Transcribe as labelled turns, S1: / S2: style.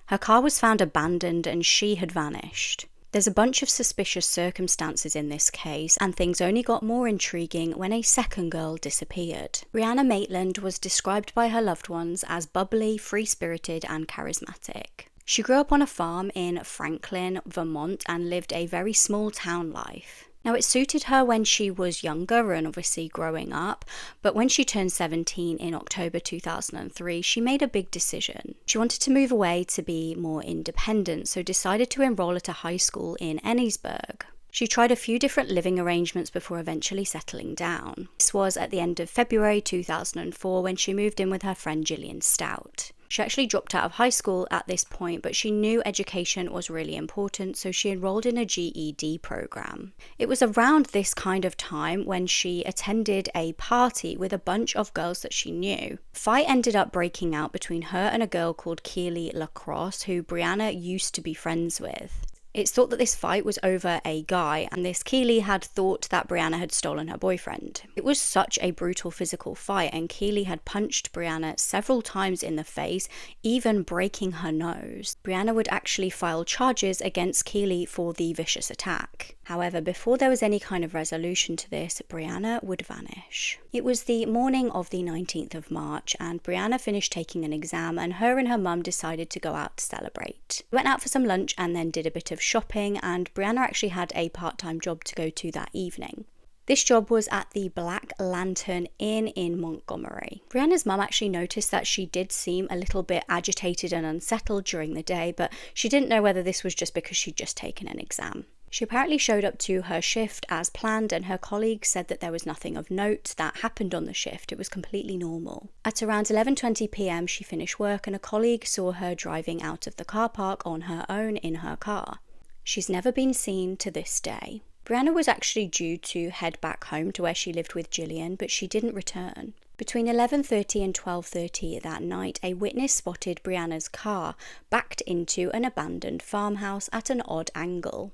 S1: Her car was found abandoned and she had vanished. There's a bunch of suspicious circumstances in this case, and things only got more intriguing when a second girl disappeared. Brianna Maitland was described by her loved ones as bubbly, free-spirited, and charismatic. She grew up on a farm in Franklin, Vermont, and lived a very small town life. Now, it suited her when she was younger and obviously growing up, but when she turned 17 in October 2003, she made a big decision. She wanted to move away to be more independent, so decided to enroll at a high school in Ennisburg. She tried a few different living arrangements before eventually settling down. This was at the end of February 2004 when she moved in with her friend Jillian Stout. She actually dropped out of high school at this point, but she knew education was really important, so she enrolled in a GED program. It was around this kind of time when she attended a party with a bunch of girls that she knew. A fight ended up breaking out between her and a girl called Lacrosse, who Brianna used to be friends with. It's thought that this fight was over a guy, and this Keely had thought that Brianna had stolen her boyfriend. It was such a brutal physical fight, and Keely had punched Brianna several times in the face, even breaking her nose. Brianna would actually file charges against Keely for the vicious attack. However, before there was any kind of resolution to this, Brianna would vanish. It was the morning of the 19th of March, and Brianna finished taking an exam, and her and her mum decided to go out to celebrate. We went out for some lunch and then did a bit of shopping, and Brianna actually had a part-time job to go to that evening. This job was at the Black Lantern Inn in Montgomery. Brianna's mum actually noticed that she did seem a little bit agitated and unsettled during the day, but she didn't know whether this was just because she'd just taken an exam. She apparently showed up to her shift as planned, and her colleagues said that there was nothing of note that happened on the shift. It was completely normal. At around 11:20 p.m. she finished work, and a colleague saw her driving out of the car park on her own in her car. She's never been seen to this day. Brianna was actually due to head back home to where she lived with Jillian, but she didn't return. Between 11:30 and 12:30 that night, a witness spotted Brianna's car backed into an abandoned farmhouse at an odd angle.